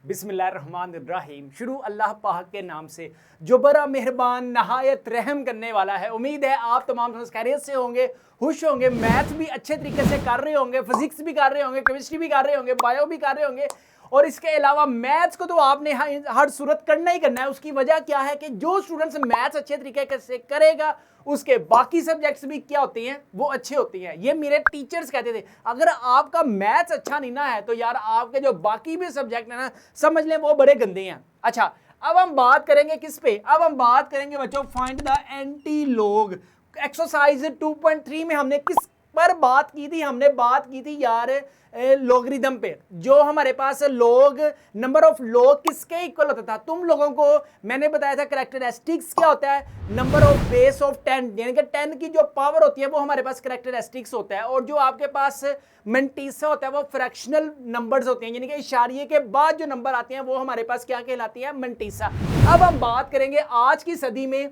बिस्मिल्लाहिर्रहमानिर्रहीम। शुरू अल्लाह पाक के नाम से जो बड़ा मेहरबान नहायत रहम करने वाला है। उम्मीद है आप तमाम खैरियत से होंगे, खुश होंगे, मैथ भी अच्छे तरीके से कर रहे होंगे, फिजिक्स भी कर रहे होंगे, केमिस्ट्री भी कर रहे होंगे, बायो भी कर रहे होंगे। और इसके अलावा मैथ्स को तो आपने हर सूरत करना ही करना है। उसकी वजह क्या है कि जो स्टूडेंट्स मैथ्स अच्छे तरीके से करेगा उसके बाकी सब्जेक्ट्स भी क्या होते हैं, वो अच्छे होते हैं। ये मेरे टीचर्स कहते थे अगर आपका मैथ्स अच्छा नहीं ना है तो यार आपके जो बाकी भी सब्जेक्ट है ना, समझ लें वो बड़े गंदे हैं। अच्छा, अब हम बात करेंगे किस पे? अब हम बात करेंगे बच्चों find the anti log. Exercise 2.3 में हमने किस पर बात की थी? हमने बात की थी यार लॉगरिदम पे। जो हमारे पास लॉग, नंबर ऑफ लॉग किसके इक्वल होता था? तुम लोगों को मैंने बताया था कैरेक्टरिस्टिक्स क्या होता है, नंबर ऑफ बेस ऑफ 10, यानी कि 10 की जो पावर होती है वो हमारे पास कैरेक्टरिस्टिक्स होता है। और जो आपके पास मेंटीसा होता है वो फ्रैक्शनल नंबर्स होते हैं, यानी कि इशारिये के बाद जो नंबर आते हैं वो हमारे पास क्या कहलाती है? मेंटीसा। अब हम बात करेंगे आज की सदी में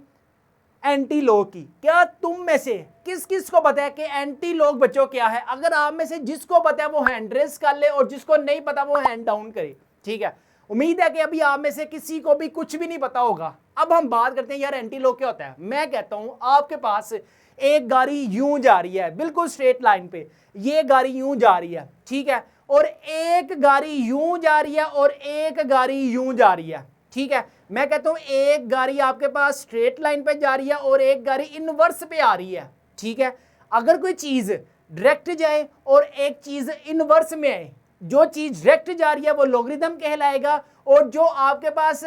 एंटी लॉग की। क्या तुम में से किस किस को पता है कि एंटी लॉग बच्चों क्या है? अगर आप में से जिसको पता है वो हैंड रेस कर ले और जिसको नहीं पता वो हैंड डाउन करे। ठीक है, उम्मीद है कि अभी आप में से किसी को भी कुछ भी नहीं पता होगा। अब हम बात करते हैं यार एंटी लॉग क्या होता है। मैं कहता हूं आपके पास एक गाड़ी यूं जा रही है बिल्कुल स्ट्रेट लाइन पे, ये गाड़ी यूं जा रही है, ठीक है, और एक गाड़ी यूं जा रही है और एक गाड़ी यूं जा रही है। ठीक है, मैं कहता हूं एक गाड़ी आपके पास स्ट्रेट लाइन पे जा रही है और एक गाड़ी इनवर्स पे आ रही है। ठीक है, अगर कोई चीज डायरेक्ट जाए और एक चीज इनवर्स में आए, जो चीज डायरेक्ट जा रही है वो लॉगरिदम कहलाएगा, और जो आपके पास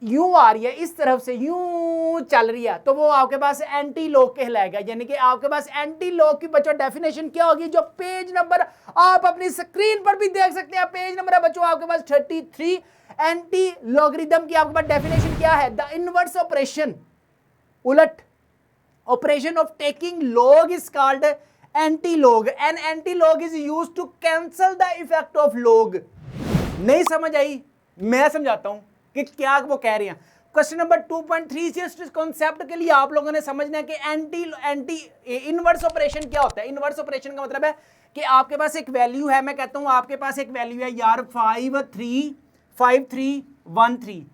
यूं आ रही है इस तरफ से यूं चल रही है तो वो आपके पास एंटी लॉग कहलाएगा। यानी कि आपके पास एंटी लॉग की बच्चों डेफिनेशन क्या होगी, जो पेज नंबर आप अपनी स्क्रीन पर भी देख सकते हैं। पेज नंबर है बच्चों आपके पास 33। एंटी लॉगरिदम की आपके पास डेफिनेशन क्या है? द इनवर्स ऑपरेशन, उलट operation of taking log is called anti log and anti log is used to cancel the effect of log. नहीं समझ आई? मैं समझाता हूं कि क्या वो कह रहे हैं। क्वेश्चन नंबर 2.3 से इस कॉन्सेप्ट के लिए आप लोगों ने समझना है कि एंटी इनवर्स ऑपरेशन क्या होता है। इनवर्स ऑपरेशन का मतलब है कि आपके पास एक वैल्यू है, मैं कहता हूं आपके पास एक वैल्यू है यार 5313।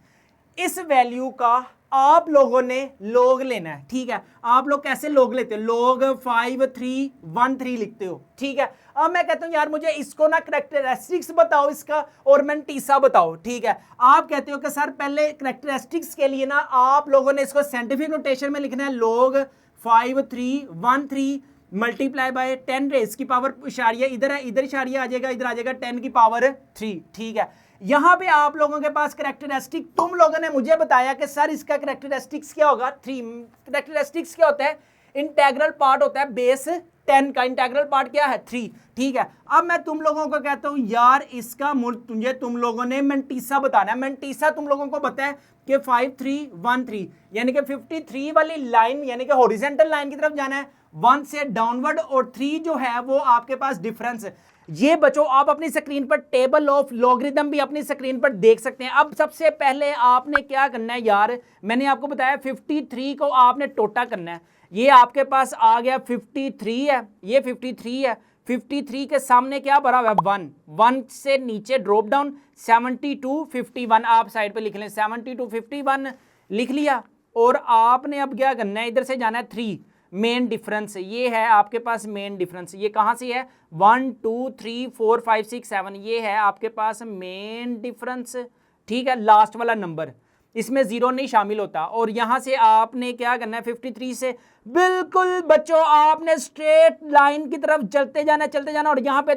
इस वैल्यू का आप लोगों ने लॉग लेना है। ठीक है, आप लोग कैसे लॉग लेते हो? लॉग 5313 लिखते हो। ठीक है, अब मैं कहता हूं यार मुझे इसको ना कैरेक्टरिस्टिक्स बताओ इसका और मेंटीसा बताओ। ठीक है, आप कहते हो कि सर पहले कैरेक्टरिस्टिक्स के लिए ना आप लोगों ने इसको साइंटिफिक नोटेशन में लिखना है। लॉग 5313 मल्टीप्लाई बाय 10 रेज की पावर, इशारिया इधर है, इधर इशारिया आ जाएगा, इधर आ जाएगा 10 की पावर 3। ठीक है, यहां पे आप लोगों के पास कैरेक्टरिस्टिक, तुम लोगों ने मुझे बताया कि सर इसका कैरेक्टरिस्टिक्स क्या होगा? 3। कैरेक्टरिस्टिक्स क्या होता है? इंटीग्रल पार्ट होता है बेस 10 का, इंटीग्रल पार्ट क्या है? 3। ठीक है, अब मैं तुम लोगों को कहता हूं यार इसका मुझे तुम लोगों ने मेंटीसा बताना है। मेंटीसा तुम लोगों को पता है कि 5313 यानी कि 53 वाली लाइन यानी कि हॉरिजॉन्टल लाइन की तरफ जाना है 1 से डाउनवर्ड, और 3 जो है वो आपके पास डिफरेंस है। ये बच्चों आप अपनी स्क्रीन पर टेबल ऑफ लॉगरिदम भी अपनी स्क्रीन पर देख सकते हैं। अब सबसे पहले आपने क्या करना है यार, मैंने आपको बताया 53 को आपने टोटा करना है। ये आपके पास आ गया 53 है, ये 53 है। 53 के सामने क्या भरा हुआ है? 1 से नीचे ड्रॉप डाउन 72 51 आप साइड पे लिख लें। 72 51 लिख लिया, और आपने अब क्या करना है, इधर से जाना है 3 मेन डिफरेंस। ये है आपके पास मेन डिफरेंस। ये कहां से है? 1 2 3 4 5 6 7, ये है आपके पास मेन डिफरेंस। ठीक है, लास्ट वाला नंबर, इसमें जीरो नहीं शामिल होता। और यहां से आपने क्या करना है? 53 से बिल्कुल बच्चों आपने स्ट्रेट लाइन की तरफ चलते जाना, और यहां पे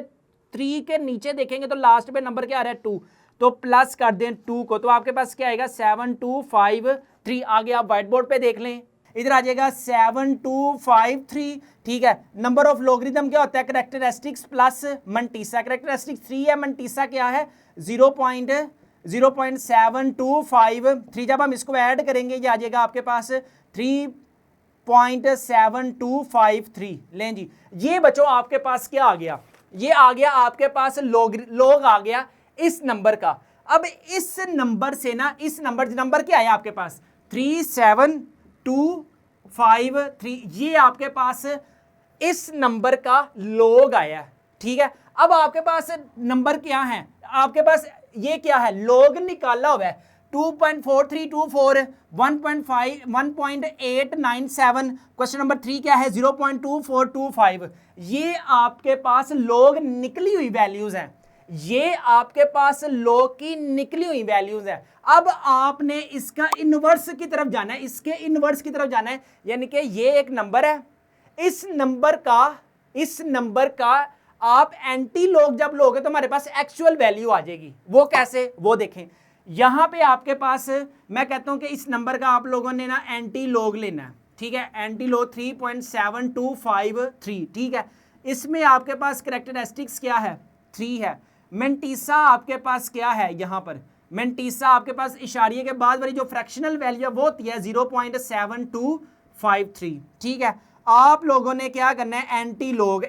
3 के नीचे देखेंगे तो लास्ट पे नंबर क्या आ रहा है? 2, तो प्लस कर दें 2 को, तो आपके पास क्या आएगा? 7253। आगे आप व्हाइट बोर्ड पे देख लें, इधर आ जाएगा 7253। ठीक है, नंबर ऑफ लॉगरिदम क्या होता है? Characteristics plus mantissa. कैरेक्टरिस्टिक्स 3 है, मेंटीसा क्या है? 0.0725। जब हम इसको ऐड करेंगे ये आ जाएगा आपके पास 3.7253। लें जी, ये बच्चों आपके पास क्या आ गया? ये आ गया आपके पास लॉग आ गया इस नंबर का। अब इस नंबर से ना, इस नंबर क्या है आपके पास? 37253। ये आपके पास इस नंबर का लॉग आया। ठीक है, अब आपके पास नंबर क्या है? आपके पास ये क्या है, लोग निकाला हुआ है 2.4324, 1.5, 1.897। क्वेश्चन नंबर 3 क्या है, 0.2425। ये आपके पास लोग निकली हुई वैल्यूज हैं, ये आपके पास लोग की निकली हुई वैल्यूज है। अब आपने इसका इनवर्स की तरफ जाना है, इसके इनवर्स की तरफ जाना है, यानी कि ये एक नंबर है, इस नंबर का आप एंटी लॉग जब लोगे तो हमारे पास एक्चुअल वैल्यू आ जाएगी। वो कैसे, वो देखें। यहां पे आपके पास मैं कहता हूं कि इस नंबर का आप लोगों ने ना एंटी लॉग लेना है, ठीक है। एंटी लॉग 3.7253, ठीक है। इसमें आपके पास कैरेक्टरिस्टिक्स क्या है, 3 है। मेंटीसा आपके पास क्या है, यहां पर मेंटीसा आपके पास इशारिये के बाद वाली जो फ्रैक्शनल वैल्यू है वो होती है 0.7253, ठीक है। आप लोगों ने क्या करना है, एंटी लॉग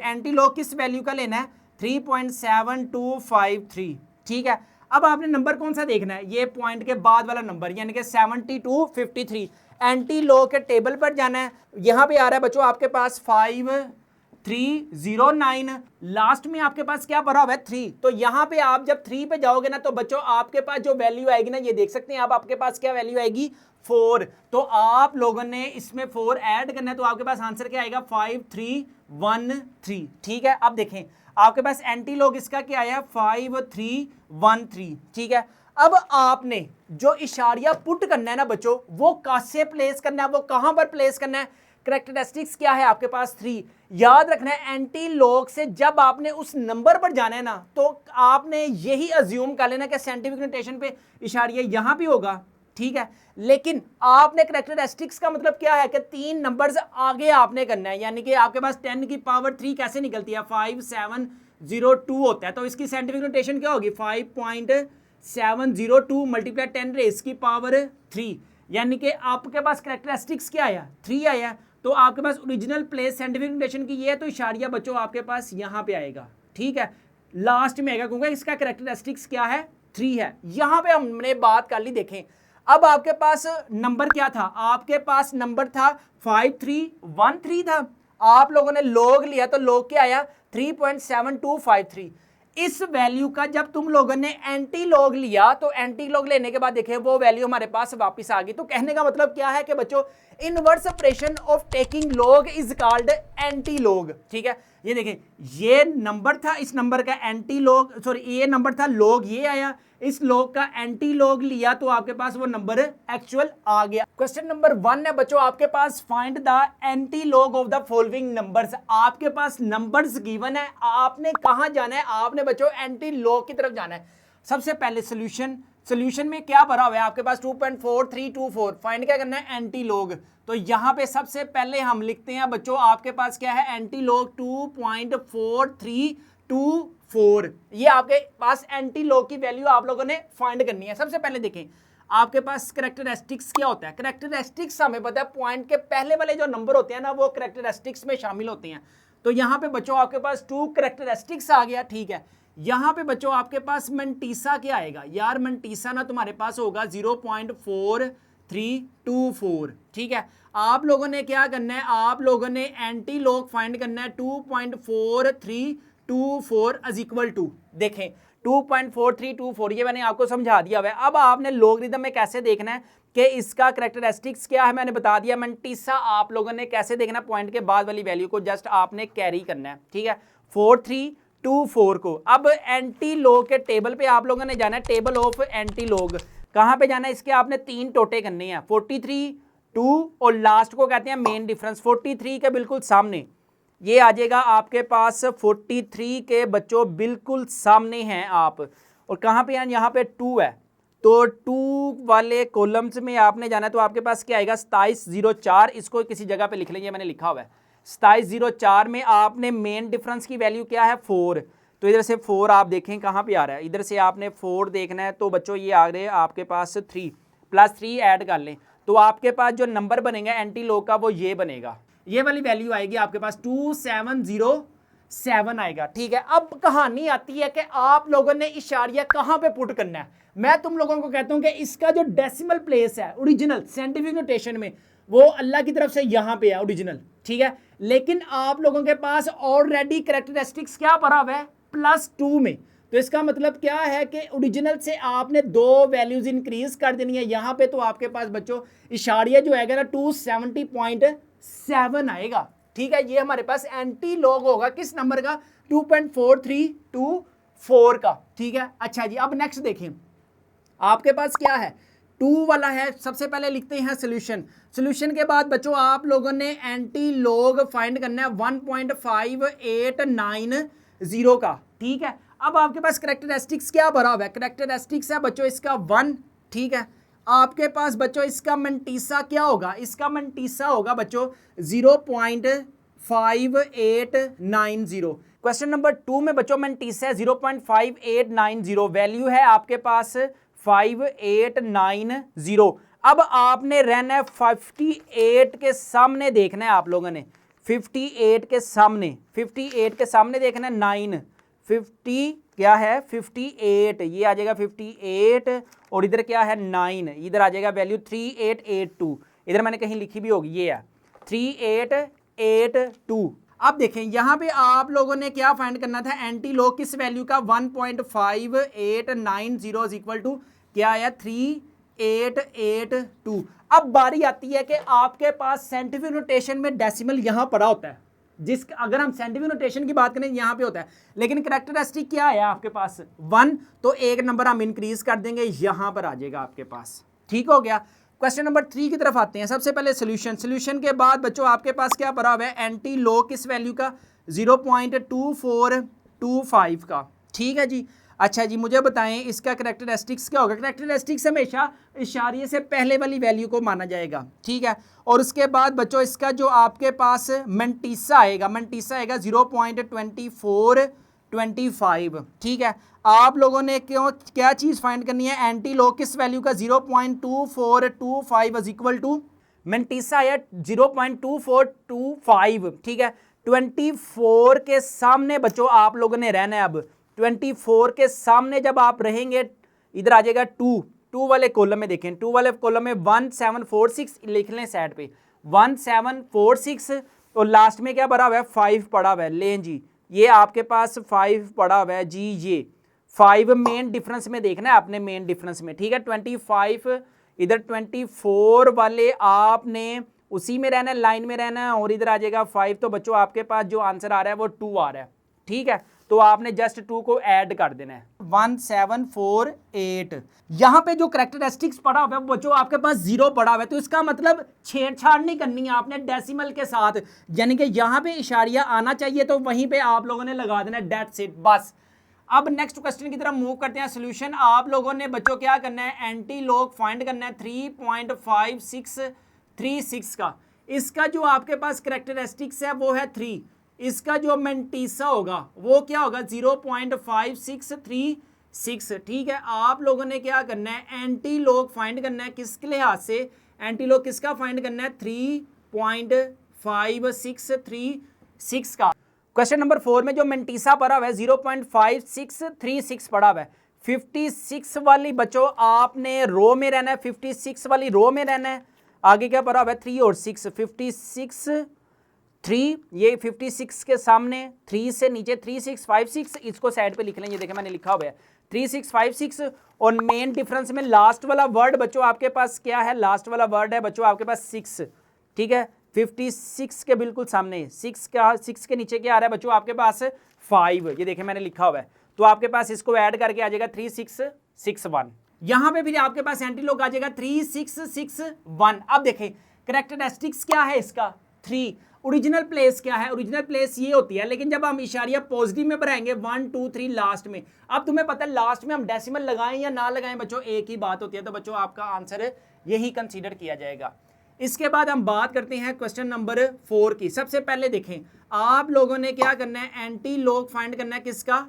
किस वैल्यू का लेना है, 3.7253, ठीक है। अब आपने नंबर कौन सा देखना है, ये पॉइंट के बाद वाला नंबर, यानी कि 7253। एंटी लॉग के टेबल पर जाना है, यहां पे आ रहा है बच्चों आपके पास 5309, लास्ट में आपके पास क्या भरा हुआ है 3। तो यहां पे आप जब 3 पे जाओगे ना तो बच्चों आपके पास जो वैल्यू आएगी ना, ये देख सकते हैं आप, आपके पास क्या वैल्यू आएगी, 4। तो आप लोगों ने इसमें 4 ऐड करना है, तो आपके पास आंसर क्या आएगा, 5313, ठीक है। अब देखें आपके पास एंटी लॉग इसका क्या आया, 5313, ठीक है। अब आपने जो इशारिया पुट करना है ना बच्चों, वो कैसे प्लेस करना है, वो कहां पर प्लेस करना है, कैरेक्टरिस्टिक्स क्या है आपके पास 3। याद रखना है एंटी लॉग से जब आपने उस नंबर पर जाना है ना, तो आपने यही अज्यूम कर लेना कि साइंटिफिक नोटेशन पे इशारिया यहां भी होगा, ठीक है। लेकिन आपने कैरेक्टरिस्टिक्स का मतलब क्या है कि 3 नंबर्स आगे आपने करना है, यानी कि आपके पास 10 की पावर 3 कैसे निकलती है, 5702 होता है। तो इसकी साइंटिफिक नोटेशन क्या होगी, 5.702 मल्टीप्लाई 10 रेज़ की पावर 3, यानी कि आपके पास कैरेक्टरिस्टिक्स क्या आया, 3 आया। तो आपके पास ओरिजिनल प्लेस साइंटिफिक नोटेशन की ये है, तो इशारिया बच्चों आपके पास यहां पे आएगा, ठीक है, लास्ट में आएगा, क्योंकि इसका कैरेक्टरिस्टिक्स क्या है, 3 है। यहां पे हमने बात कर ली, देखें अब आपके पास नंबर क्या था, आपके पास नंबर था 5313 था, आप लोगों ने लॉग लिया तो लॉग क्या आया, 3.7253। इस वैल्यू का जब तुम लोगों ने एंटी लॉग लिया तो एंटी लॉग लेने के बाद देखें वो वैल्यू हमारे पास वापस आ गई। तो कहने का मतलब क्या है कि बच्चों inverse operation of taking log is called anti log, ठीक है। ये देखें ये नंबर था, इस नंबर का एंटी लॉग, सॉरी ये नंबर था लॉग, ये आया, इस लॉग का एंटी लॉग लिया तो आपके पास वो नंबर एक्चुअल आ गया। क्वेश्चन नंबर 1 है बच्चों आपके पास, find the anti log of the following numbers. आपके पास नंबर्स गिवन है, आपने कहां जाना है, आपने बच्चों एंटी लॉग की तरफ जाना है। सबसे पहले सोल्यूशन में क्या भरा हुआ है आपके पास, 2.4324, फाइंड क्या करना है, एंटी लॉग। तो यहां पे सबसे पहले हम लिखते हैं बच्चों आपके पास क्या है, एंटी लॉग 2.4324, ये आपके पास एंटी लॉग की वैल्यू आप लोगों ने फाइंड करनी है। सबसे पहले देखें आपके पास कैरेक्टरिस्टिक्स क्या होता है, कैरेक्टरिस्टिक्स हमें पता है पॉइंट के पहले वाले जो नंबर होते हैं ना वो कैरेक्टरिस्टिक्स में शामिल होते हैं। तो यहां पे बच्चों आपके पास 2 कैरेक्टरिस्टिक्स आ गया, ठीक है। यहां पे बच्चों आपके पास मेंटीसा क्या आएगा, यार मेंटीसा ना तुम्हारे पास होगा 0.4324, ठीक है। आप लोगों ने क्या करना है, आप लोगों ने एंटी लॉग फाइंड करना है 2.4324 इज इक्वल टू, देखें 2.4324, ये मैंने आपको समझा दिया हुआ है। अब आपने लॉगरिथम में कैसे देखना है कि इसका कैरेक्टरिस्टिक्स क्या है, मैंने बता दिया। मेंटीसा आप लोगों ने कैसे देखना, पॉइंट के बाद वाली वैल्यू को जस्ट आपने कैरी करना है, ठीक है, 4324 को। अब एंटी लॉग के टेबल पे आप लोगों ने जाना है, टेबल ऑफ एंटी लॉग कहां पे जाना है, इसके आपने 3 टोटे करने हैं, 43, 2 और लास्ट को कहते हैं मेन डिफरेंस। 43 के बिल्कुल सामने ये आ जाएगा आपके पास, 43 के बच्चों बिल्कुल सामने हैं आप, और कहां पे यहाँ पे 2 है, तो 2 वाले कॉलम्स में आपने जाना है। तो आपके पास क्या आएगा, 2704, इसको किसी जगह पे लिख लेंगे, मैंने लिखा हुआ है 2704 में आपने मेन डिफरेंस की वैल्यू क्या है, 4। तो इधर से 4 आप देखें कहां पे आ रहा है, इधर से आपने 4 देखना है। तो बच्चों ये आ रहे हैं आपके पास 3 + 3 ऐड कर लें, तो आपके पास जो नंबर बनेगा एंटी लॉग का वो ये बनेगा, ये वाली वैल्यू आएगी आपके पास 2707 आएगा, ठीक है। अब कहानी आती है कि आप लोगों ने इशारिया कहां पे पुट करना है। मैं तुम लोगों को कहता हूं कि इसका जो डेसिमल प्लेस है ओरिजिनल साइंटिफिक नोटेशन में वो अल्लाह की तरफ से यहां पे है ओरिजिनल, ठीक है। लेकिन आप लोगों के पास ऑलरेडी कैरेक्टरिस्टिक्स क्या भरा हुआ है, +2 में, तो इसका मतलब क्या है कि ओरिजिनल से आपने 2 वैल्यूज इंक्रीज कर देनी है। यहाँ पे तो आपके पास बच्चों इशारिया जो आएगा ना 270.7 आएगा, ठीक है। ये हमारे पास एंटी लॉग होगा किस नंबर का, 2.4324 का, ठीक है। अच्छा जी, अब नेक्स्ट देखें, आपके पास क्या है, 2 वाला है। सबसे पहले लिखते हैं सोल्यूशन। सोल्यूशन के बाद बच्चों आप लोगों ने एंटी लॉग फाइंड करना है 1.5890 का, ठीक है। अब आपके पास करैक्टरिस्टिक्स क्या भरा हुआ है, करैक्टरिस्टिक्स है बच्चों इसका 1, ठीक है। आपके पास बच्चों इसका मंटीसा क्या होगा, इसका मंटीसा होगा बच्चों 0.5890। क्वेश्चन नंबर 2 में बच्चों मंटीसा है 0.5890, वैल्यू है आपके पास 5890। अब आपने रहना है 58 के सामने देखना है आप लोगों ने, 58 के सामने, 58 के सामने देखना है 9, 50 क्या है 58, ये आ जाएगा 58 और इधर क्या है 9, इधर आ जाएगा वैल्यू 3882, इधर मैंने कहीं लिखी भी होगी, ये है 3882। अब देखें यहाँ पे आप लोगों ने क्या फाइंड करना था, एंटी लॉग किस वैल्यू का, 1.5890 इक्वल टू क्या आया 3882। अब बारी आती है कि आपके पास साइंटिफिक नोटेशन में डेसिमल यहाँ पड़ा होता है, जिस अगर हम साइंटिफिक नोटेशन की बात करें यहाँ पे होता है, लेकिन करैक्टरिस्टिक क्या है आपके पास 1, तो एक नंबर हम इंक्रीज कर देंगे, यहाँ पर आ जाएगा आपके पास, ठीक हो गया। क्वेश्चन नंबर 3 की तरफ आते हैं। सबसे पहले सोल्यूशन, सोल्यूशन के बाद बच्चों आपके पास क्या पड़ा हुआ है, एंटी लॉग किस वैल्यू का 0.2425 का, ठीक है जी। अच्छा जी, मुझे बताएं इसका करैक्टरिस्टिक्स क्या होगा। करैक्टरिस्टिक्स हमेशा इशारे से पहले वाली वैल्यू को माना जाएगा, ठीक है। और उसके बाद बच्चों इसका जो आपके पास मंटीसा आएगा, मंटीसा आएगा 0.2425, ठीक है। आप लोगों ने क्यों क्या चीज़ फाइंड करनी है, एंटी लॉग किस वैल्यू का 0.2425 इक्वल टू मंटीसा आया 0.2425, ठीक है। 24 के सामने बच्चों आप लोगों ने रहना है। अब 24 के सामने जब आप रहेंगे, इधर आ जाएगा 2 वाले कॉलम में देखें, 2 वाले कॉलम में 1746 लिख लें साइड पे, 1746 और लास्ट में क्या पड़ा हुआ है 5 पड़ा हुआ है, लें जी ये आपके पास 5 पड़ा हुआ है जी, ये 5 मेन डिफरेंस में देखना है आपने, मेन डिफरेंस में, ठीक है। 25 इधर 24 वाले आपने उसी में रहना है, लाइन में रहना है, और इधर आ जाएगा 5, तो बच्चों आपके पास जो आंसर आ रहा है वो 2 आ रहा है, ठीक है। तो आपने जस्ट 2 को ऐड कर देना है, 1748। यहां पे जो करैक्टरिस्टिक्स पड़ा हुआ है बच्चों आपके पास 0 पड़ा हुआ है, तो इसका मतलब छेड़छाड़ नहीं करनी है आपने डेसिमल के साथ, यानी कि यहां पे इशारिया आना चाहिए तो वहीं पे आप लोगों ने लगा देना, दैट्स इट, बस। अब नेक्स्ट क्वेश्चन की तरफ मूव करते हैं। सोल्यूशन आप लोगों ने बच्चों क्या करना है, एंटी लॉग फाइंड करना है 3.5636 का। इसका जो आपके पास करैक्टरिस्टिक्स है वो है 3, इसका जो मंटीसा होगा वो क्या होगा 0.5636, ठीक है। आप लोगों ने क्या करना है, एंटी लॉग फाइंड करना है किसके लिहाज से, एंटी लॉग किसका फाइंड करना है 3.5636 का। क्वेश्चन नंबर 4 में जो मंटीसा पड़ा हुआ है 0.5636 पड़ा हुआ है, 56 वाली बच्चों आपने रो में रहना है, 56 वाली रो में रहना है। आगे क्या पड़ा हुआ है 3 और 6, 56 3, ये 56 के सामने 3 से नीचे 3656, इसको साइड पे लिख लें, ये देखें मैंने लिखा हुआ है 3656। और मेन डिफरेंस में लास्ट वाला वर्ड बच्चों आपके पास क्या है, लास्ट वाला वर्ड है बच्चों आपके पास 6, ठीक है। 56 के बिल्कुल सामने 6 के नीचे क्या आ रहा है बच्चों आपके पास 5, ये देखें मैंने लिखा हुआ है, तो आपके पास इसको ऐड करके आ जाएगा 3661। यहां पे फिर आपके पास एंटी लॉग आ जाएगा 3661। अब देखें करैक्टरिस्टिक्स क्या है इसका 3, ओरिजिनल प्लेस क्या है, ओरिजिनल प्लेस ये होती है, लेकिन जब हम इशारिया पॉजिटिव में बढ़ाएंगे 1 2 3 लास्ट में, अब तुम्हें पता है लास्ट में हम डेसिमल लगाएं या ना लगाएं बच्चों एक ही बात होती है, तो बच्चों आपका आंसर यही कंसीडर किया जाएगा। इसके बाद हम बात करते हैं क्वेश्चन नंबर 4 की। सबसे पहले देखें आप लोगों ने क्या करना है, एंटी लॉग फाइंड करना है किसका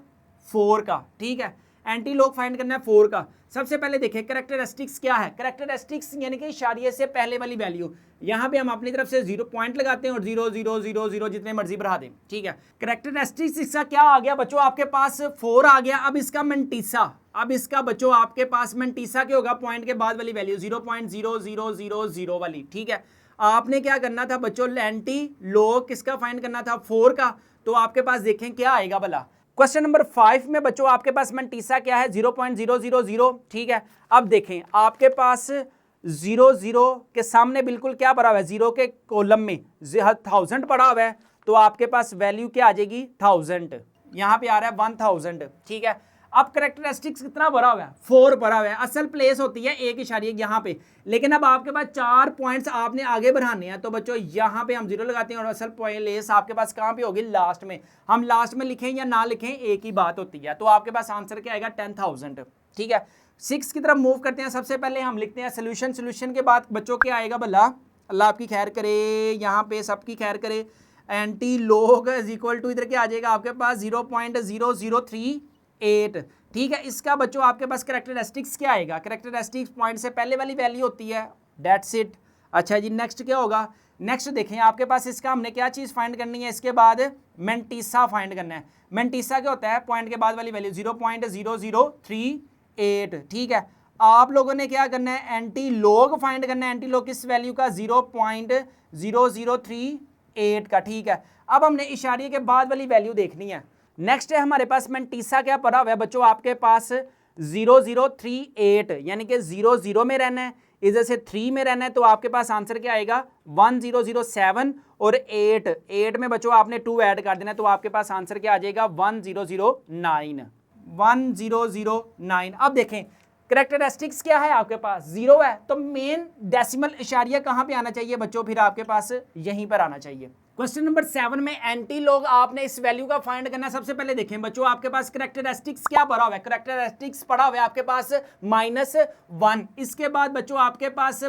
4 का, ठीक है। एंटी लॉग फाइंड करना है 4 का। सबसे पहले देखें करैक्टरिस्टिक्स क्या है, करैक्टरिस्टिक्स यानी कि इशारिये से पहले वाली वैल्यू, यहाँ पे हम अपनी तरफ से 0 पॉइंट लगाते हैं और 0 0 0 0 जितने मर्जी बढ़ा दें, ठीक है। करैक्टरिस्टिक्स इसका क्या आ गया बच्चों आपके पास 4 आ गया। अब इसका मंटीसा, अब इसका बच्चों आपके पास मंटीसा क्या होगा, पॉइंट के बाद वाली वैल्यू 0.0000 वाली, ठीक है। आपने क्या करना था बच्चों, एंटी लॉग किसका फाइंड करना था 4 का, तो आपके पास देखें क्या आएगा भला क्वेश्चन नंबर 5 में बच्चों आपके पास मंटीसा क्या है 0.000, ठीक है। अब देखें आपके पास 0 के सामने बिल्कुल क्या पड़ा हुआ है, 0 के कॉलम में 1000 पड़ा हुआ है, तो आपके पास वैल्यू क्या आ जाएगी 1000, यहां पे आ रहा है 1000, ठीक है। अब करेक्टरिस्टिक्स कितना भरा हुआ है 4 भरा हुआ है, असल प्लेस होती है 1 यहाँ पे, लेकिन अब आपके पास 4 पॉइंट्स आपने आगे बढ़ाने हैं, तो बच्चों यहाँ पे हम 0 लगाते हैं और असल प्लेस आपके पास कहाँ पे होगी लास्ट में। हम लास्ट में लिखें या ना लिखें एक ही बात होती है, तो आपके पास आंसर क्या आएगा 10000, ठीक है। 6 की तरफ मूव करते हैं। सबसे पहले हम लिखते हैं सोल्यूशन के बाद बच्चों क्या आएगा भला, अल्लाह आपकी खैर करे, यहाँ पे सबकी खैर करे। Anti log is equal to इधर क्या आ जाएगा आपके पास 0.0038, ठीक है। इसका बच्चों आपके पास करेक्टरिस्टिक्स क्या आएगा, करेक्टरिस्टिक्स पॉइंट से पहले वाली वैल्यू होती है, दैट्स इट। अच्छा जी, नेक्स्ट क्या होगा, नेक्स्ट देखें आपके पास इसका हमने क्या चीज़ फाइंड करनी है, इसके बाद मेंटीसा फाइंड करना है। मेंटीसा क्या होता है, पॉइंट के बाद वाली वैल्यू 0.0038, ठीक है। आप लोगों ने क्या करना है, एंटी लॉग फाइंड करना है, एंटी लॉग किस वैल्यू का 0.0038 का, ठीक है। अब हमने इशारे के बाद वाली वैल्यू देखनी है। नेक्स्ट है हमारे पास मेंटीसा क्या पड़ा हुआ है बच्चों, आपके पास 0038, यानी कि 00 में रहना है, इधर से 3 में रहना है, तो आपके पास आंसर क्या आएगा 1007 और 8 में बच्चों आपने 2 ऐड कर देना है, तो आपके पास आंसर क्या आ जाएगा 1009। अब देखें करेक्टरिस्टिक्स क्या है, आपके पास 0 है, तो मेन डेसिमल इशारिया कहां पे आना चाहिए बच्चों, फिर आपके पास यहीं पर आना चाहिए। क्वेश्चन नंबर 7 में एंटी लॉग आपने इस वैल्यू का फाइंड करना है। सबसे पहले देखें बच्चों आपके पास करेक्टरिस्टिक्स क्या पड़ा हुआ है, करेक्टरिस्टिक्स पड़ा हुआ है आपके पास -1। इसके बाद बच्चों आपके पास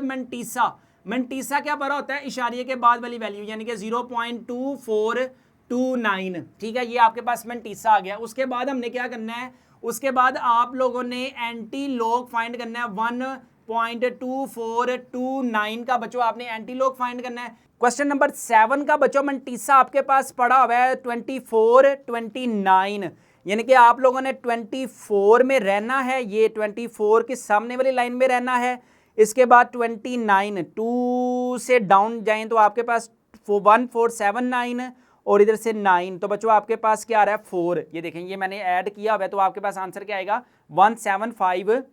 मेंटीसा क्या पड़ा होता है, इशारिये के बाद वाली वैल्यू, यानी कि 0.2429, ठीक है। ये आपके पास मेंटीसा आ गया। उसके बाद हमने क्या करना है, उसके बाद आप लोगों ने एंटी लॉग फाइंड करना है 1.2429 का बच्चों आपने एंटी लॉग फाइंड करना है। क्वेश्चन नंबर 7 का बच्चों मेंटीसा आपके पास पड़ा हुआ है 2429, यानी कि आप लोगों ने 24 में रहना है, ये 24 के सामने वाली लाइन में रहना है। इसके बाद 29 2 से डाउन जाएं तो आपके पास 1479 और इधर से 9, तो बच्चों आपके पास क्या आ रहा है 4। ये देखें ये मैंने ऐड किया हुआ है, तो आपके पास आंसर क्या आएगा 1750,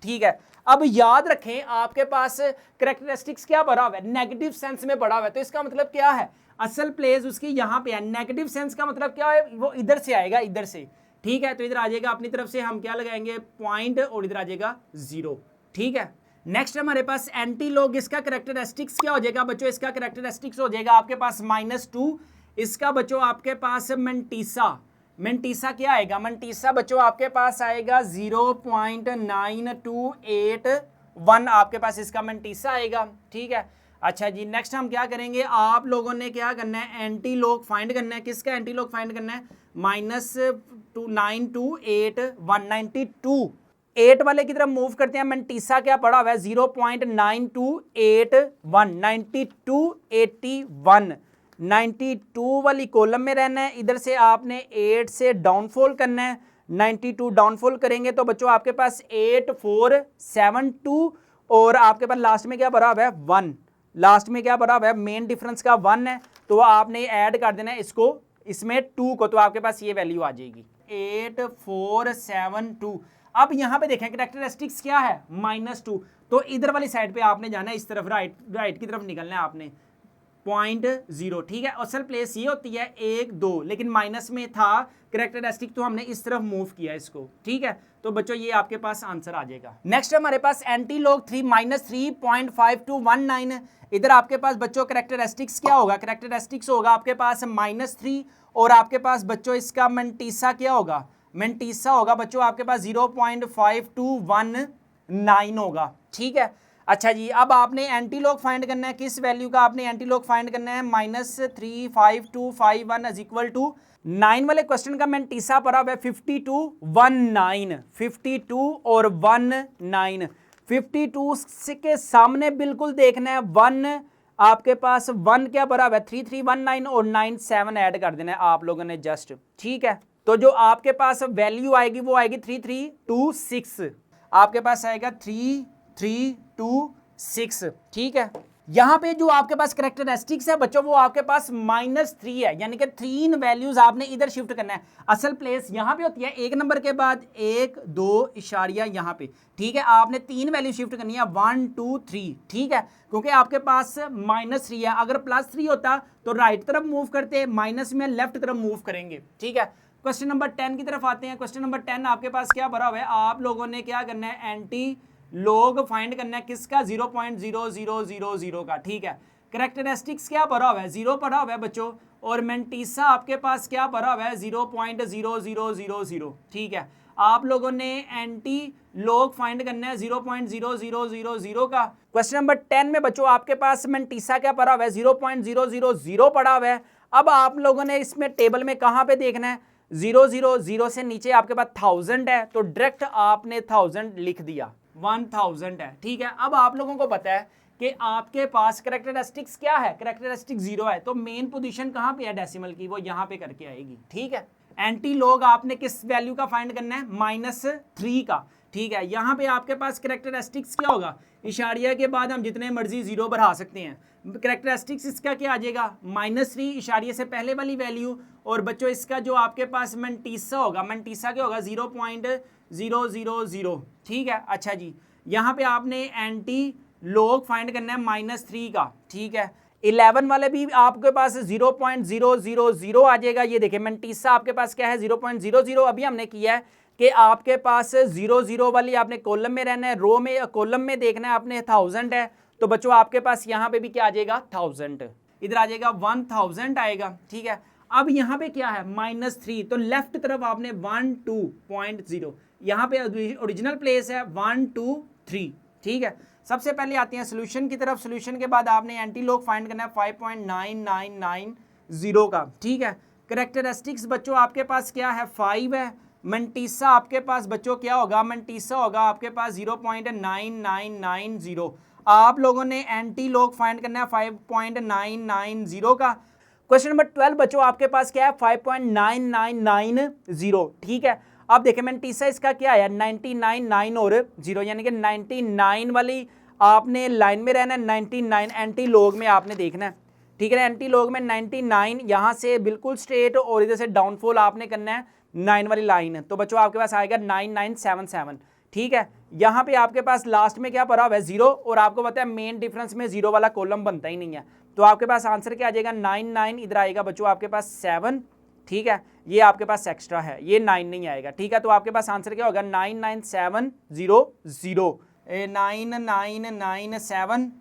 ठीक है। अब याद रखें आपके पास करेक्टरिस्टिक्स क्या पड़ा हुआ है, नेगेटिव सेंस में पड़ा हुआ है, तो इसका मतलब क्या है, असल प्लेस उसकी यहाँ पे है। नेगेटिव सेंस का मतलब क्या है, वो इधर से आएगा, इधर से, ठीक है। तो इधर आ जाएगा अपनी तरफ से हम क्या लगाएंगे पॉइंट और इधर आ जाएगा 0, ठीक है। नेक्स्ट हमारे पास एंटी लॉग, इसका करेक्टरिस्टिक्स क्या हो जाएगा बच्चों, इसका करेक्टरिस्टिक्स हो जाएगा आपके पास -2। इसका बच्चों आपके पास मेंटीसा क्या आएगा, मेंटीसा बच्चों आपके पास आएगा 0.9281 आपके पास इसका मेंटीसा आएगा, ठीक है। अच्छा जी, नेक्स्ट हम क्या करेंगे, आप लोगों ने क्या करना है एंटी लॉग फाइंड करना है। किसका एंटी लॉग फाइंड करना है, -928192 8 वाले की तरफ मूव करते हैं। मेंटीसा क्या पड़ा हुआ है 0.9281 9281 92 वाली कॉलम में रहना है। इधर से आपने 8 से डाउनफॉल करना है, 92 डाउनफॉल करेंगे तो बच्चों आपके पास 8472 और आपके पास लास्ट में क्या भरा हुआ है 1, लास्ट में क्या भरा हुआ है, मेन डिफरेंस का 1 है, तो आपने ऐड कर देना है इसको, इसमें 2 को, तो आपके पास ये वैल्यू आ जाएगी 8472। अब यहाँ पे देखें करेक्टरिस्टिक्स क्या है -2, तो इधर वाली साइड पे आपने जाना है, इस तरफ राइट की तरफ निकलना है आपने 0.0, ठीक है। असल प्लेस ये होती है 1 2, लेकिन माइनस में था करेक्टरिस्टिक तो हमने इस तरफ मूव किया इसको, ठीक है। तो बच्चों ये आपके पास आंसर आ जाएगा। नेक्स्ट हमारे पास एंटी लॉग 3 -3.5219, इधर आपके पास बच्चों करेक्टरिस्टिक्स क्या होगा, करेक्टरिस्टिक्स होगा आपके पास -3 और आपके पास बच्चों इसका मेंटीसा क्या होगा, मेंटीसा होगा बच्चों आपके पास 0.5219 होगा, ठीक है। अच्छा जी, अब आपने एंटी लॉग फाइंड करना है, किस वैल्यू का आपने एंटी लॉग फाइंड करना है, -35251 इज इक्वल टू 9 वाले क्वेश्चन का मेंटीसा पड़ा हुआ है 5219 52 और 19 52 के सामने बिल्कुल देखना है 1, आपके पास 1 क्या पड़ा हुआ है 3319 और 97 ऐड कर देना है आप लोगों ने जस्ट, ठीक है। तो जो आपके पास वैल्यू आएगी वो आएगी 3326, आपके पास आएगा 3326, ठीक है। यहाँ पे जो आपके पास करेक्टरिस्टिक्स है बच्चों वो आपके पास -3 है, यानी कि 3 वैल्यूज आपने इधर शिफ्ट करना है। असल प्लेस यहाँ पे होती है 1 नंबर के बाद 1 2 इशारिया यहाँ पे, ठीक है। आपने 3 वैल्यू शिफ्ट करनी है 1 2 3, ठीक है, क्योंकि आपके पास -3 है। अगर +3 होता तो राइट तरफ मूव करते, माइनस में लेफ्ट तरफ मूव करेंगे, ठीक है। क्वेश्चन नंबर 10 की तरफ आते हैं। क्वेश्चन नंबर 10 आपके पास क्या भरा हुआ है, आप लोगों ने क्या करना है, एंटी लॉग फाइंड करना है किसका, 0.0000 का, ठीक है। करेक्टरिस्टिक्स क्या भरा हुआ है, 0 भरा हुआ है बच्चों, और मेंटीसा आपके पास क्या भरा हुआ है, 0.0000, ठीक है। आप लोगों ने एंटी लॉग फाइंड करना है 0.0000 का। क्वेश्चन नंबर 10 में बच्चों आपके पास मेंटीसा क्या पड़ा हुआ है, 0.000 पड़ा हुआ है। अब आप लोगों ने इसमें टेबल में कहाँ पे देखना है, 000 से नीचे आपके पास 1000 है, तो डायरेक्ट आपने 1000 लिख दिया, 1000 है, ठीक है। अब आप लोगों को पता है कि आपके पास करेक्टरिस्टिक्स क्या है, करेक्टरिस्टिक्स 0 है, तो मेन पोजीशन कहाँ पे है डेसिमल की, वो यहाँ पे करके आएगी, ठीक है। एंटी लॉग आपने किस वैल्यू का फाइंड करना है, -3 का, ठीक है। यहाँ पे आपके पास करेक्टरिस्टिक्स क्या होगा, इशारिया के बाद हम जितने मर्जी 0 बढ़ा सकते हैं। करेक्टरिस्टिक्स इसका क्या आ जाएगा, -3 इशारिया से पहले वाली वैल्यू, और बच्चों इसका जो आपके पास मेंटीसा होगा, मेंटीसा क्या होगा, 0.000, ठीक है। अच्छा जी, यहाँ पे आपने एंटी लॉग फाइंड करना है -3 का, ठीक है। 11 वाले भी आपके पास 0.000 आ जाएगा। ये देखिए मेंटीसा आपके पास क्या है, 0.00। अभी हमने किया है कि आपके पास 0 वाली आपने कॉलम में रहना है, रो में कॉलम में देखना है आपने 1000 है, तो बच्चों आपके पास यहाँ पे भी क्या आ जाएगा, 1000, इधर आ जाएगा 1000 आएगा, ठीक है। अब यहाँ पे क्या है, -3, तो लेफ्ट तरफ आपने 12.0, यहाँ पे ओरिजिनल प्लेस है 1 2 3, ठीक है। सबसे पहले आते हैं सोल्यूशन की तरफ। सोल्यूशन के बाद आपने एंटी लॉग फाइंड करना है 5.9990 का, ठीक है। करेक्टरिस्टिक्स बच्चों आपके पास क्या है, 5 है। मेंटीसा आपके पास बच्चों क्या होगा, मेंटीसा होगा आपके पास 0.9990। आप लोगों ने एंटी लॉग फाइंड करना है 5.990 का। क्वेश्चन नंबर 12 बच्चों आपके पास क्या है, 5.9990, ठीक है। अब देखें मेंटीसा इसका क्या है, 99 और 0, यानी कि 99 वाली आपने लाइन में रहना है, 99 एंटी लॉग में आपने देखना है, ठीक है। एंटी लॉग में 99 यहाँ से बिल्कुल स्ट्रेट, और इधर से डाउनफॉल आपने करना है 9 वाली लाइन, तो बच्चों आपके पास आएगा 9977, ठीक है। यहाँ पे आपके पास लास्ट में क्या पड़ा हुआ है, 0, और आपको पता है मेन डिफरेंस में 0 वाला कॉलम बनता ही नहीं है, तो आपके पास आंसर क्या आ जाएगा, 99, इधर आएगा बच्चों आपके पास 7, ठीक है। ये आपके पास एक्स्ट्रा है, ये 9 नहीं आएगा, ठीक है। तो आपके पास आंसर क्या होगा, 99700, 9997।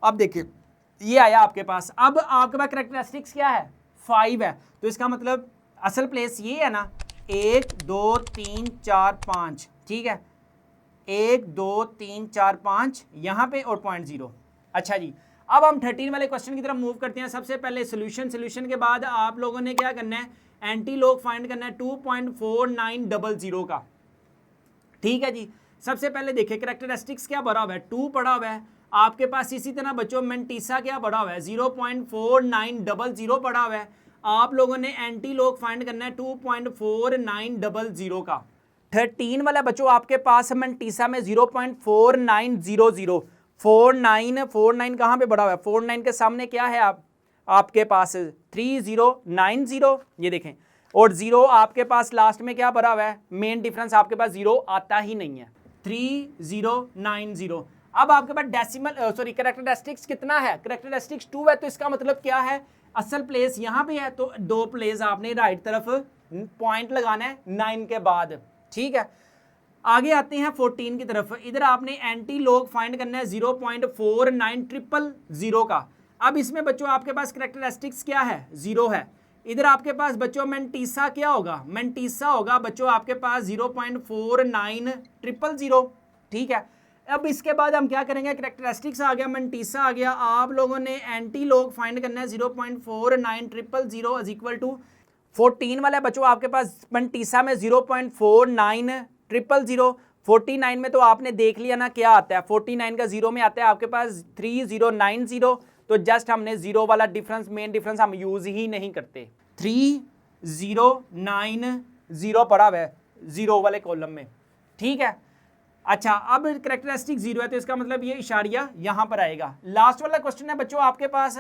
अब देखिए ये आया आपके पास। अब आपके पास करेक्टरिस्टिक्स क्या है, 5 है, तो इसका मतलब असल प्लेस ये है ना, 1 2 3 4 5, ठीक है, 1 2 3 4 5 यहाँ पे और 0.0। अच्छा जी, अब हम 13 वाले क्वेश्चन की तरफ मूव करते हैं। सबसे पहले सोल्यूशन के बाद आप लोगों ने क्या करना है, एंटी लॉग फाइंड करना है 2.4900 का, ठीक है जी। सबसे पहले देखिए करेक्टरिस्टिक्स क्या भरा हुआ है, 2 पड़ा हुआ है आपके पास। इसी तरह बच्चों मेंटीसा क्या पड़ा हुआ है, 0.4900 पड़ा हुआ है। आप लोगों ने एंटी लॉग फाइंड करना है 2.4900 का। 13 वाला बच्चों आपके पास मेंटीसा में 0.4900, 49 कहाँ पे पड़ा हुआ है, 49 के सामने क्या है आपके पास 3090, ये देखें, और 0 आपके पास लास्ट में क्या भरा हुआ है, मेन डिफरेंस आपके पास 0 आता ही नहीं है, 3090। अब आपके पास डेसिमल करेक्टरिस्टिक्स कितना है, करेक्टरिस्टिक्स 2 है, तो इसका मतलब क्या है, असल प्लेस यहाँ पे है, तो 2 प्लेस आपने राइट तरफ पॉइंट लगाना है 9 के बाद, ठीक है। आगे आते हैं 14 की तरफ। इधर आपने एंटी लॉग फाइंड करना है 0.4900 का। अब इसमें बच्चों आपके पास करेक्टरिस्टिक्स क्या है, 0 है। इधर आपके पास बच्चों मेंटीसा क्या होगा, मेंटीसा होगा बच्चों आपके पास 0.4900, ठीक है। अब इसके बाद हम क्या करेंगे, करेक्टरिस्टिक्स आ गया, मेंटीसा आ गया, आप लोगों ने एंटी लॉग फाइंड करना है 0.4900 इज इक्वल टू 14 वाला बच्चों आपके पास मेंटीसा में 0.4900, 49 में तो आपने देख लिया ना क्या आता है, 49 का 0 में आता है आपके पास 3090, तो जस्ट हमने 0 वाला डिफरेंस, मेन डिफरेंस हम यूज ही नहीं करते, 3090 पड़ा हुआ है 0 वाले कॉलम में, ठीक है। अच्छा, अब करेक्टरिस्टिक 0 है तो इसका मतलब ये इशारिया यहाँ पर आएगा। लास्ट वाला क्वेश्चन है बच्चों आपके पास,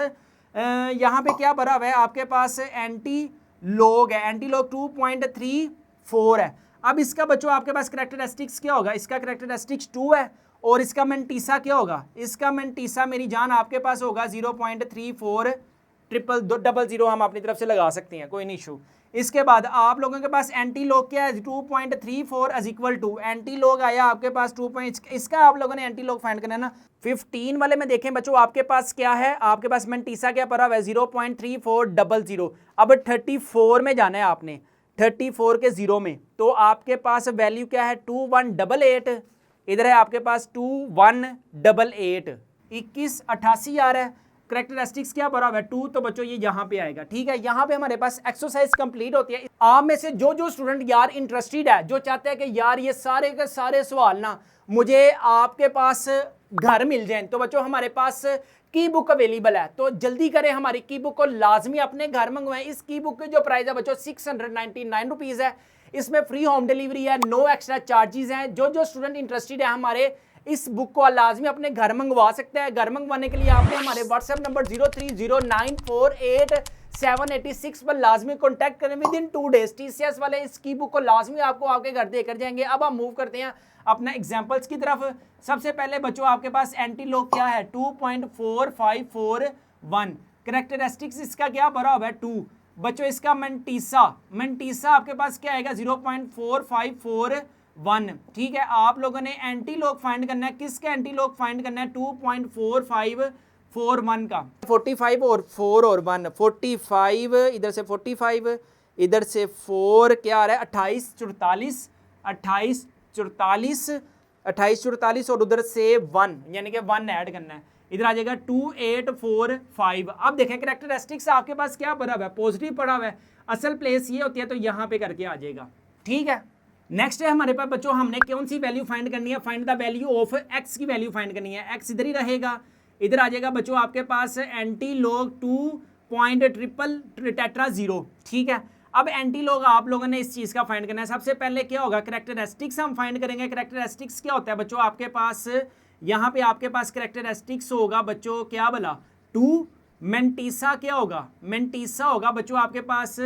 यहाँ पे क्या भरा हुआ है आपके पास, एंटी लॉग है, एंटी लॉग 2.34 है। अब इसका बच्चों आपके पास करेक्टरिस्टिक्स क्या होगा, इसका करेक्टरिस्टिक्स 2 है और इसका मेंटीसा क्या होगा, इसका मेंटीसा मेरी जान आपके पास होगा 0.3400 हम अपनी तरफ से लगा सकते हैं, कोई नहीं इशू। इसके बाद आप लोगों के पास एंटी लॉग क्या है, 2.34 is equal to, anti log आया आपके पास 2. इसका आप लोगों ने एंटी लॉग फाइंड करना है ना। 15 वाले में देखें बच्चों आपके पास क्या है, आपके पास मेंटीसा क्या पड़ा हुआ है 0.3400। अब 34 में जाना है आपने, 34 के 0 में, तो आपके पास वैल्यू क्या है 2188, इधर है आपके पास 2188, 2188 आ रहा है। करेक्टरिस्टिक्स क्या बराबर है 2, तो बच्चों ये यहाँ पे आएगा। ठीक है, यहाँ पे हमारे पास एक्सरसाइज कंप्लीट होती है। आप में से जो स्टूडेंट यार इंटरेस्टेड है, जो चाहते हैं कि यार ये सारे के सारे सवाल ना मुझे आपके पास घर मिल जाएं, तो बच्चों हमारे पास की बुक अवेलेबल है, तो जल्दी करें हमारी की बुक को लाजमी अपने घर मंगवाएं। इस की बुक की जो प्राइस है बच्चों 699 रुपीज़ है, इसमें फ्री होम डिलीवरी है, नो एक्स्ट्रा चार्जेस हैं। जो स्टूडेंट इंटरेस्टेड है हमारे इस बुक को लाजमी अपने घर मंगवा सकते हैं। घर मंगवाने के लिए आपने हमारे व्हाट्सएप नंबर 0309488786 पर लाजमी कॉन्टैक्ट करें विद इन 2 डेज। TCS वाले इस की बुक को लाजमी आपको आपके घर देकर जाएंगे। अब हम मूव करते हैं अपना एग्जाम्पल्स की तरफ। सबसे पहले बच्चों आपके पास एंटी लॉग क्या है 2.4541, करेक्टरिस्टिक्स इसका क्या भरा हुआ है 2। बच्चों इसका मेंटीसा आपके पास क्या आएगा 0.4541। ठीक है, आप लोगों ने एंटी लॉग फाइंड करना है, किसका एंटी लॉग फाइंड करना है 2.4541 का। 45 और 4 और 1, 45 इधर से 45 इधर से 4 क्या आ रहा है 2844 और उधर से 1 यानी कि 1 ऐड करना है, इधर आ जाएगा 2845। अब देखें करेक्टरिस्टिक्स आपके पास क्या पड़ा हुआ है, पॉजिटिव पड़ा हुआ है, असल प्लेस ये होती है तो यहाँ पे करके आ जाएगा। ठीक है, नेक्स्ट है हमारे पास बच्चों हमने कौन सी वैल्यू फाइंड करनी है, find the value of x की वैल्यू फाइंड करनी है। एक्स इधर ही रहेगा, इधर आ जाएगा बच्चों आपके पास एंटी लॉग 2.000। ठीक है, अब एंटी लॉग आप लोगों ने इस चीज़ का फाइंड करना है। सबसे पहले क्या होगा करेक्टरिस्टिक्स हम फाइंड करेंगे। करेक्टरिस्टिक्स क्या होता है बच्चों आपके पास, यहाँ पे आपके पास करेक्टरिस्टिक्स होगा बच्चों क्या बोला 2। मेंटीसा क्या होगा, मेंटीसा होगा बच्चों आपके पास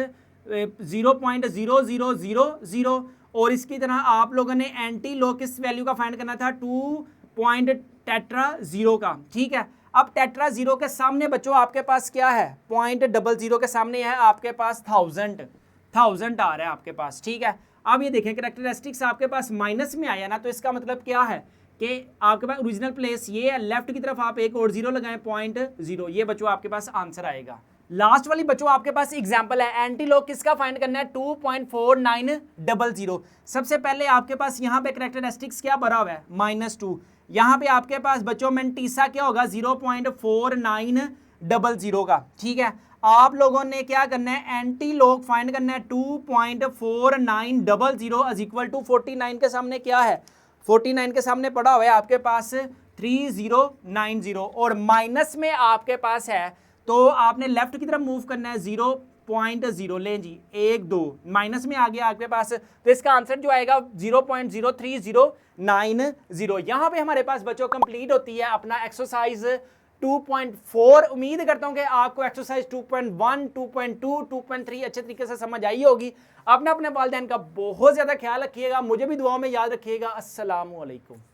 0.0000 और इसकी तरह आप लोगों ने एंटी लॉग किस वैल्यू का फाइंड करना था 2.टेट्रा0 का। ठीक है, अब टेट्रा0 के सामने बच्चों आपके पास क्या है 0.00 के सामने है आपके पास 1000 आ रहा है आपके पास। ठीक है, अब ये देखें करेक्टरिस्टिक्स आपके पास माइनस में आया ना, तो इसका मतलब क्या है कि आपके पास ओरिजिनल प्लेस ये है, लेफ्ट की तरफ आप एक और 0 लगाएं 0.0, ये बच्चों आपके पास आंसर आएगा। लास्ट वाली बच्चों आपके पास एग्जांपल है, एंटी लॉग किसका फाइंड करना है 2.4900। सबसे पहले आपके पास यहाँ पे करेक्टरिस्टिक्स क्या भरा हुआ है -2। यहाँ पे आपके पास बच्चों मेंटीसा क्या होगा 0.4900 का। ठीक है, आप लोगों ने क्या करना है एंटी लॉग फाइंड करना है 2.4900 इज इक्वल टू 49 के सामने क्या है 49 के सामने पड़ा हुआ है आपके पास 3090 और माइनस में आपके पास है तो आपने लेफ्ट की तरफ मूव करना है 0.0 लें जी 1 2 माइनस में आ गया आपके पास, तो इसका आंसर जो आएगा 0.03090। यहाँ पे हमारे पास बच्चों कंप्लीट होती है अपना एक्सरसाइज 2.4। उम्मीद करता हूँ कि आपको एक्सरसाइज 2.1 2.2 2.3 अच्छे तरीके से समझ आई होगी। अपने वालिदैन का बहुत ज़्यादा ख्याल रखिएगा, मुझे भी दुआओं में याद रखिएगा। अस्सलामु अलैकुम।